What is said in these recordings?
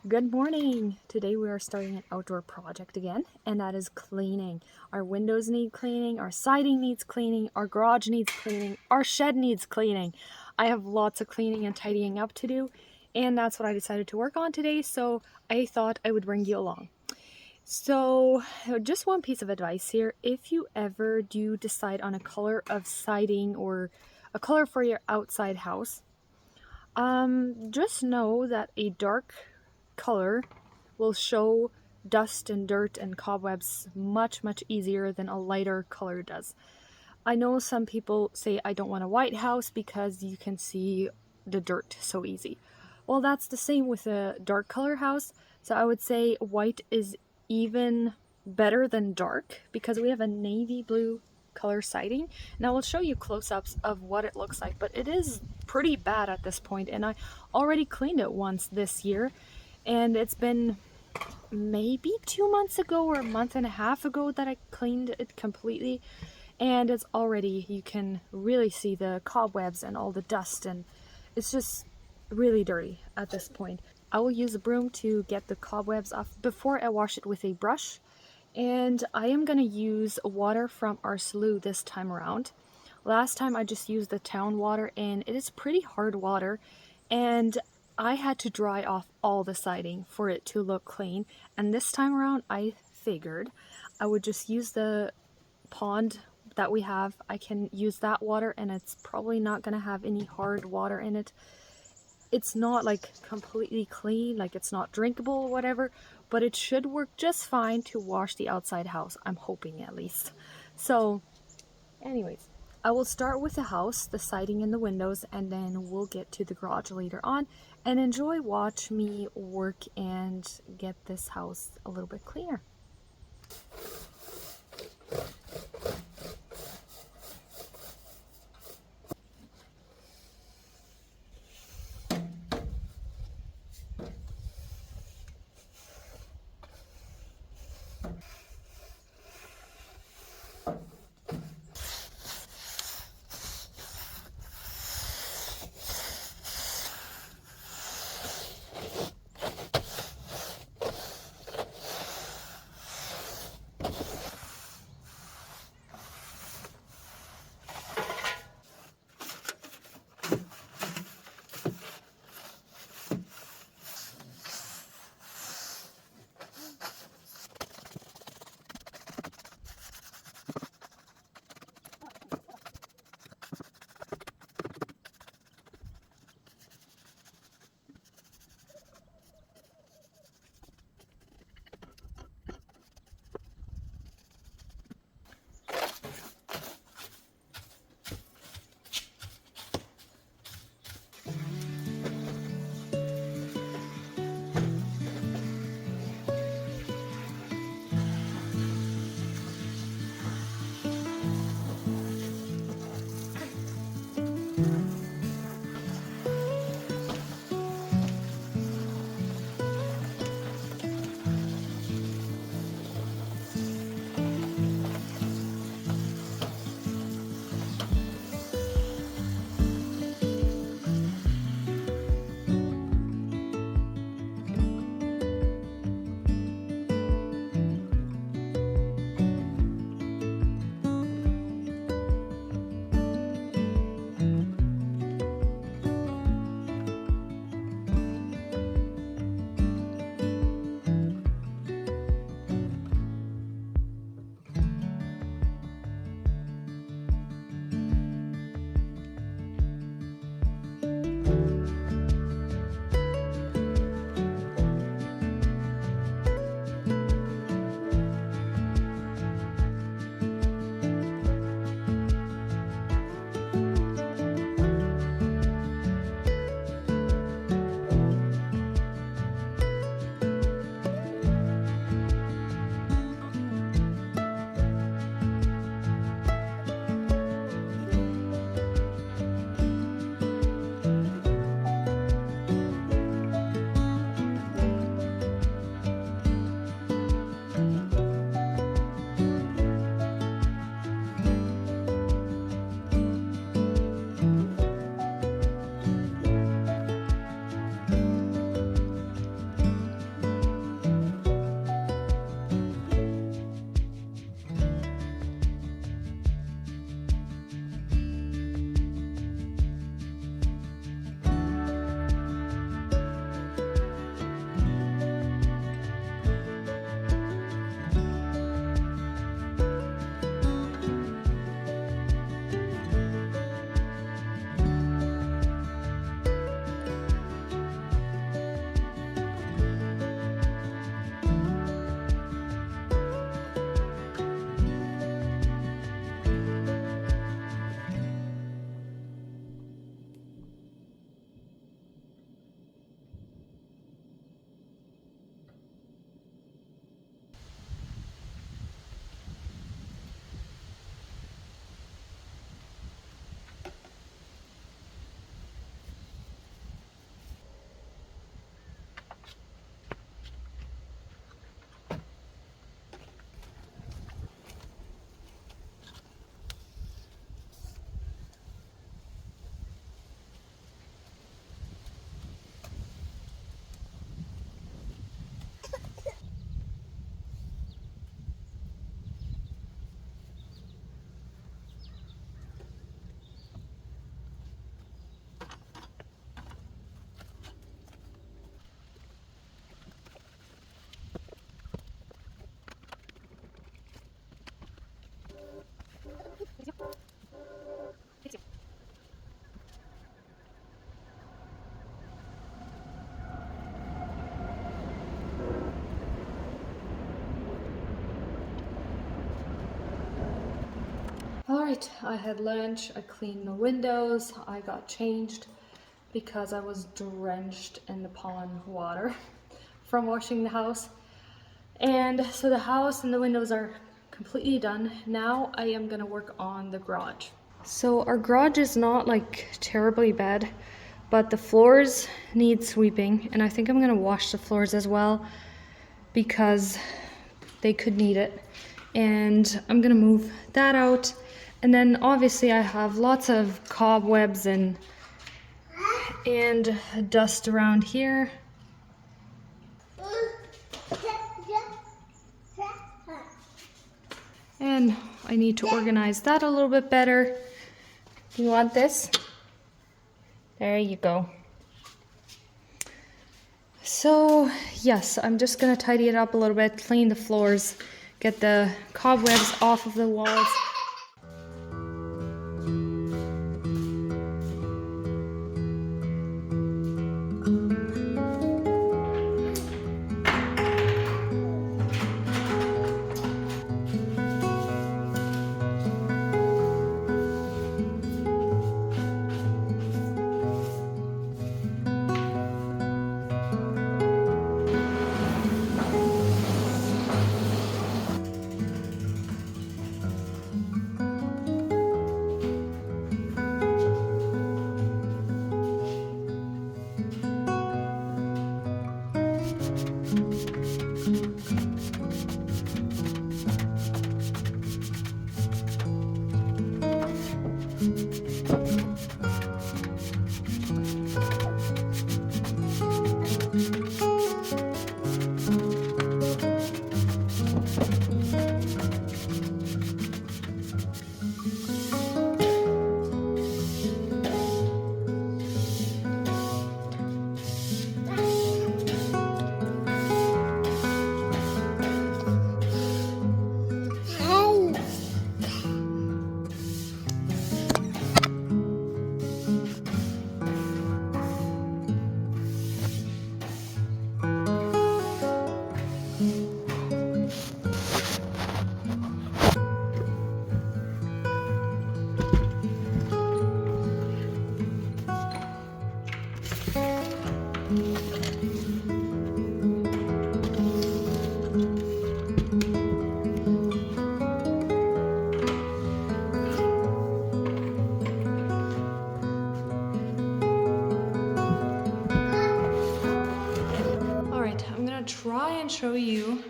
Good morning! Today we are starting an outdoor project again, and that is cleaning. Our windows need cleaning, our siding needs cleaning, our garage needs cleaning, our shed needs cleaning. I have lots of cleaning and tidying up to do, and that's what I decided to work on today, so I thought I would bring you along. So, just one piece of advice here. If you ever do decide on a color of siding or a color for your outside house, just know that a dark color will show dust and dirt and cobwebs much easier than a lighter color does. I know some people say I don't want a white house because you can see the dirt so easy. Well, that's the same with a dark color house, so I would say white is even better than dark because we have a navy blue color siding. Now I'll show you close-ups of what it looks like, but it is pretty bad at this point, and I already cleaned it once this year, and it's been maybe 2 months ago or a month and a half ago that I cleaned it completely, and it's already, you can really see the cobwebs and all the dust, and it's just really dirty at this point. I will use a broom to get the cobwebs off before I wash it with a brush, and I am going to use water from our slough this time around. Last time I just used the town water, and it is pretty hard water, and I had to dry off all the siding for it to look clean, and this time around I figured I would just use the pond that we have. I can use that water, and it's probably not going to have any hard water in it. It's not like completely clean, like it's not drinkable or whatever, but it should work just fine to wash the outside house. I'm hoping, at least. So anyways, I will start with the house, the siding and the windows, and then we'll get to the garage later on, and watch me work and get this house a little bit cleaner. Alright, I had lunch, I cleaned the windows, I got changed because I was drenched in the pond water from washing the house. And so the house and the windows are completely done. Now I am gonna work on the garage. So our garage is not like terribly bad, but the floors need sweeping, and I think I'm gonna wash the floors as well because they could need it. And I'm gonna move that out. And then obviously I have lots of cobwebs and dust around here. And I need to organize that a little bit better. You want this? There you go. So yes, I'm just gonna tidy it up a little bit, clean the floors, get the cobwebs off of the walls. Try and show you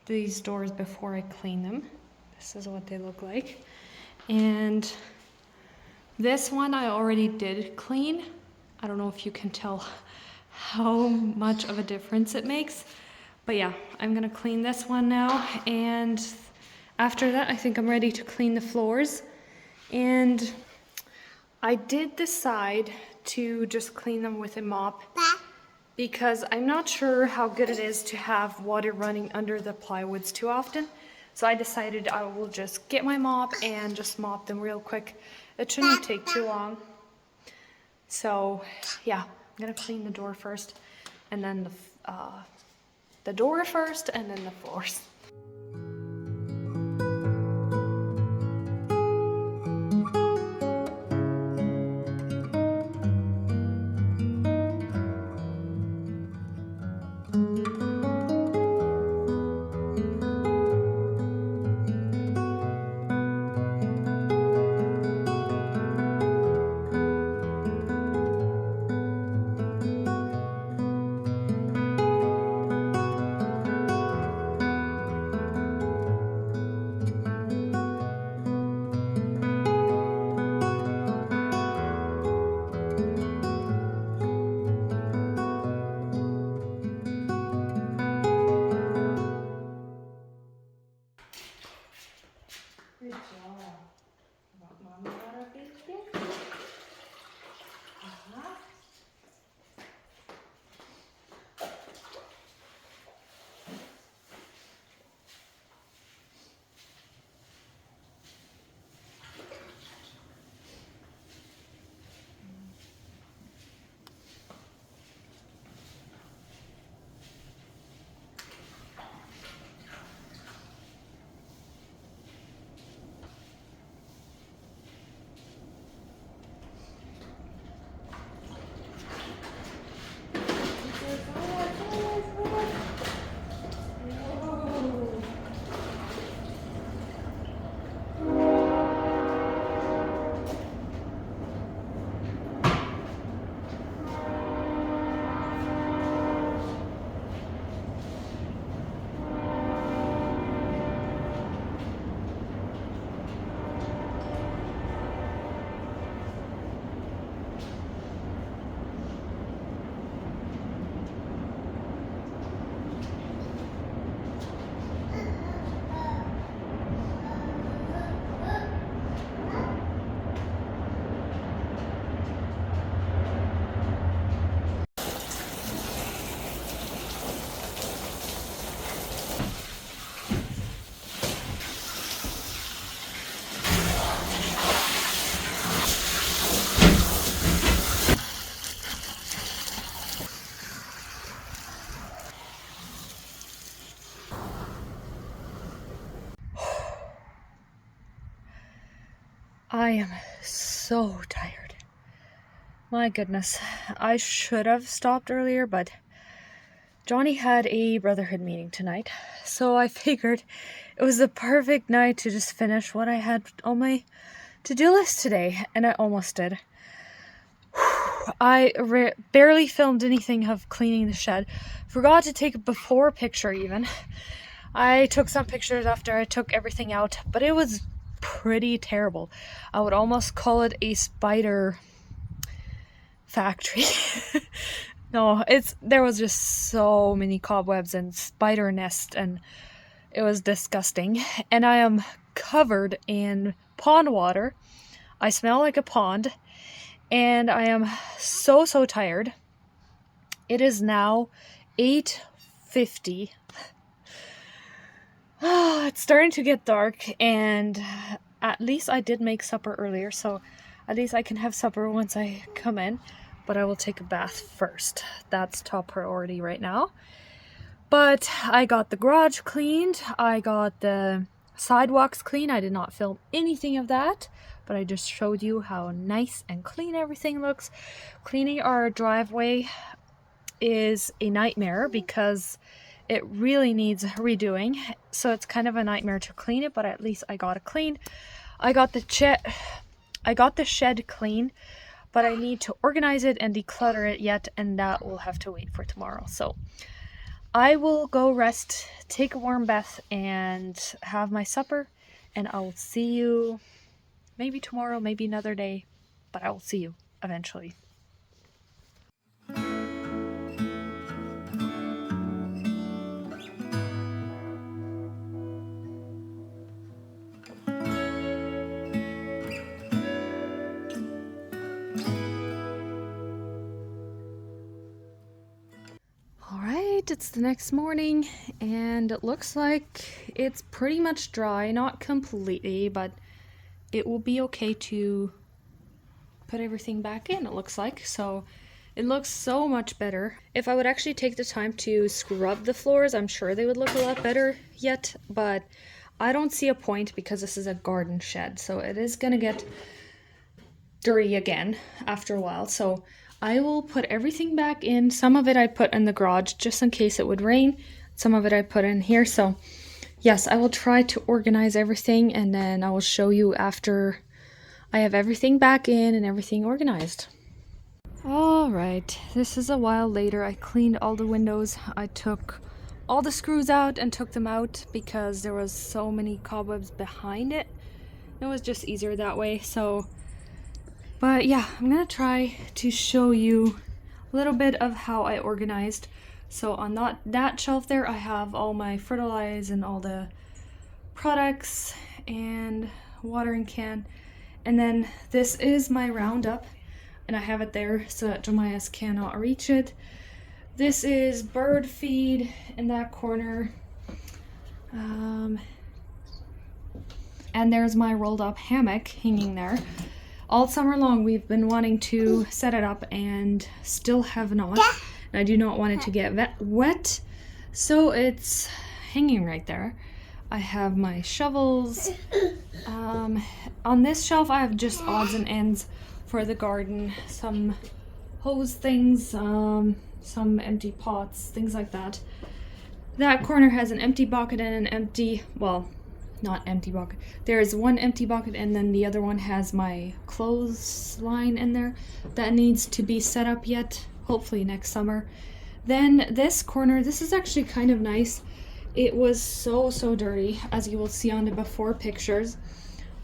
these doors before I clean them. This is what they look like. And this one I already did clean. I don't know if you can tell how much of a difference it makes. But yeah, I'm gonna clean this one now. And after that, I think I'm ready to clean the floors. And I did decide to just clean them with a mop, because I'm not sure how good it is to have water running under the plywoods too often. So I decided I will just get my mop and just mop them real quick. It shouldn't take too long. So yeah, I'm gonna clean the door first, and then the door first, and then the floors. I am so tired. My goodness. I should have stopped earlier, but Johnny had a brotherhood meeting tonight, so I figured it was the perfect night to just finish what I had on my to-do list today, and I almost did. I barely filmed anything of cleaning the shed. Forgot to take a before picture even. I took some pictures after I took everything out, but it was pretty terrible. I would almost call it a spider factory. No, there was just so many cobwebs and spider nests, and it was disgusting. And I am covered in pond water. I smell like a pond, and I am so tired. It is now 8:50. It's starting to get dark, and at least I did make supper earlier, so at least I can have supper once I come in. But I will take a bath first. That's top priority right now. But I got the garage cleaned. I got the sidewalks clean. I did not film anything of that, but I just showed you how nice and clean everything looks. Cleaning our driveway is a nightmare because it really needs redoing. So it's kind of a nightmare to clean it, but at least I got it cleaned. I got the shed cleaned, but I need to organize it and declutter it yet, and that will have to wait for tomorrow. So I will go rest, take a warm bath, and have my supper, and I will see you maybe tomorrow, maybe another day, but I will see you eventually. It's the next morning, and it looks like it's pretty much dry, not completely, but it will be okay to put everything back in, it looks like. So it looks so much better. If I would actually take the time to scrub the floors, I'm sure they would look a lot better yet, but I don't see a point because this is a garden shed, so it is gonna get dirty again after a while. So I will put everything back in. Some of it I put in the garage just in case it would rain. Some of it I put in here. So yes, I will try to organize everything, and then I will show you after I have everything back in and everything organized. All right, this is a while later. I cleaned all the windows. I took all the screws out and took them out because there was so many cobwebs behind it. It was just easier that way. But yeah, I'm gonna try to show you a little bit of how I organized. So on that shelf there, I have all my fertilizer and all the products and watering can. And then this is my Roundup, and I have it there so that Jeremiah cannot reach it. This is bird feed in that corner. And there's my rolled up hammock hanging there. All summer long, we've been wanting to set it up and still have not. And I do not want it to get wet, so it's hanging right there. I have my shovels. On this shelf, I have just odds and ends for the garden. Some hose things, some empty pots, things like that. That corner has an empty bucket and an empty, well, not empty bucket. There's one empty bucket, and then the other one has my clothesline in there that needs to be set up yet, hopefully next summer. Then this corner, this is actually kind of nice. It was so dirty, as you will see on the before pictures,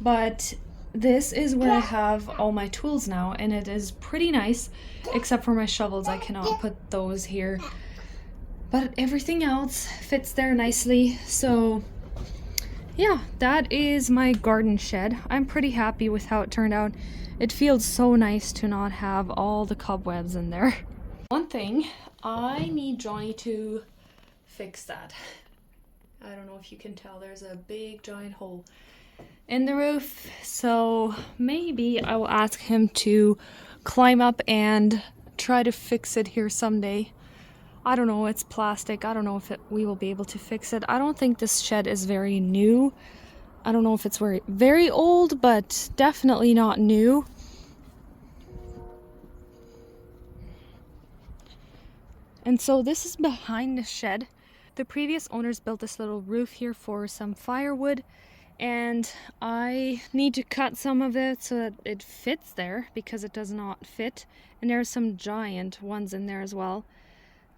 but this is where I have all my tools now, and it is pretty nice, except for my shovels. I cannot put those here, but everything else fits there nicely. So yeah, that is my garden shed. I'm pretty happy with how it turned out. It feels so nice to not have all the cobwebs in there. One thing, I need Johnny to fix that. I don't know if you can tell, there's a big giant hole in the roof. So maybe I will ask him to climb up and try to fix it here someday. I don't know, it's plastic. I don't know if we will be able to fix it. I don't think this shed is very new. I don't know if it's very old, but definitely not new. And so this is behind the shed. The previous owners built this little roof here for some firewood, and I need to cut some of it so that it fits there because it does not fit. And there are some giant ones in there as well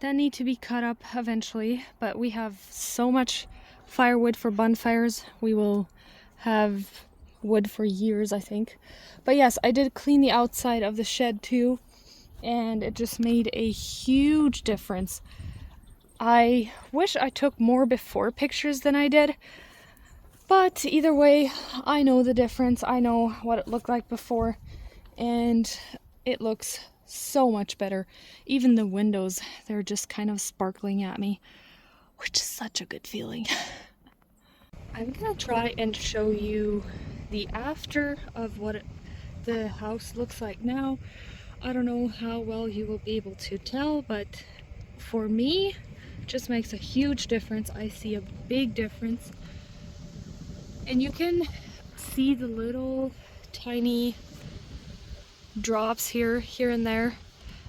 that need to be cut up eventually, but we have so much firewood for bonfires. We will have wood for years, I think. But yes, I did clean the outside of the shed too, and it just made a huge difference. I wish I took more before pictures than I did, but either way, I know the difference. I know what it looked like before, and it looks so much better. Even the windows, they're just kind of sparkling at me, which is such a good feeling. I'm gonna try and show you the after of what the house looks like now. I don't know how well you will be able to tell, but for me, it just makes a huge difference. I see a big difference. And you can see the little tiny drops here and there.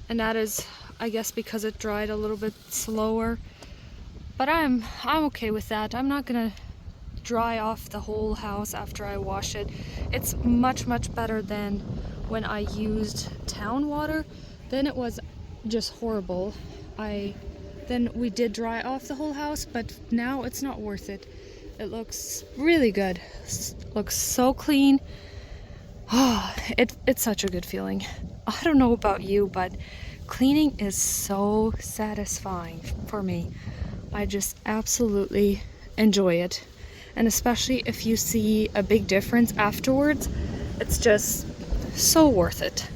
And that is, I guess, because it dried a little bit slower. But I'm okay with that. I'm not gonna dry off the whole house after I wash it. It's much better than when I used town water. Then it was just horrible. Then we did dry off the whole house, but now it's not worth it. It looks really good. Looks so clean. Oh, it's such a good feeling. I don't know about you, but cleaning is so satisfying for me. I just absolutely enjoy it. And especially if you see a big difference afterwards, it's just so worth it.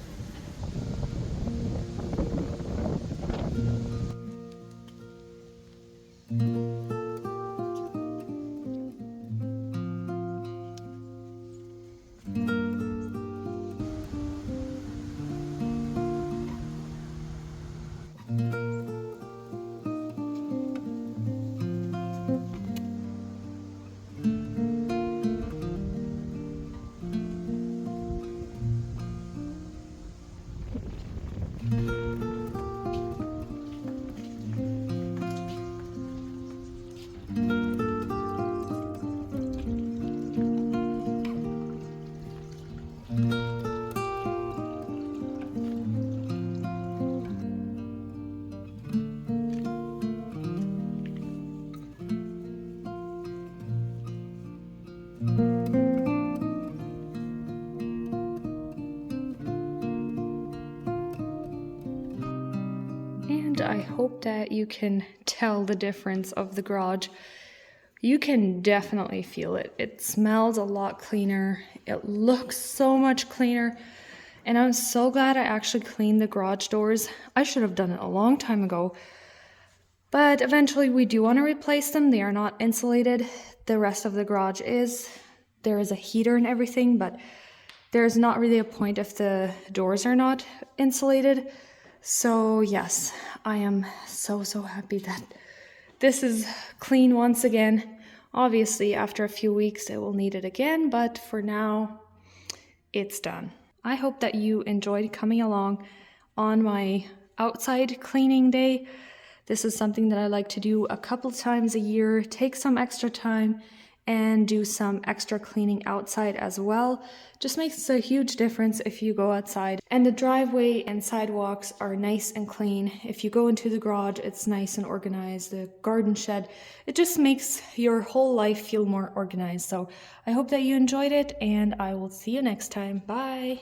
And I hope that you can tell the difference of the garage. You can definitely feel it. It smells a lot cleaner. It looks so much cleaner. And I'm so glad I actually cleaned the garage doors. I should have done it a long time ago. But eventually we do want to replace them. They are not insulated. The rest of the garage is. There is a heater and everything, but there's not really a point if the doors are not insulated. So yes, I am so happy that this is clean once again. Obviously, after a few weeks, it will need it again, but for now, it's done. I hope that you enjoyed coming along on my outside cleaning day. This is something that I like to do a couple times a year, take some extra time and do some extra cleaning outside as well. Just makes a huge difference if you go outside. And the driveway and sidewalks are nice and clean. If you go into the garage, it's nice and organized. The garden shed, it just makes your whole life feel more organized. So I hope that you enjoyed it, and I will see you next time. Bye!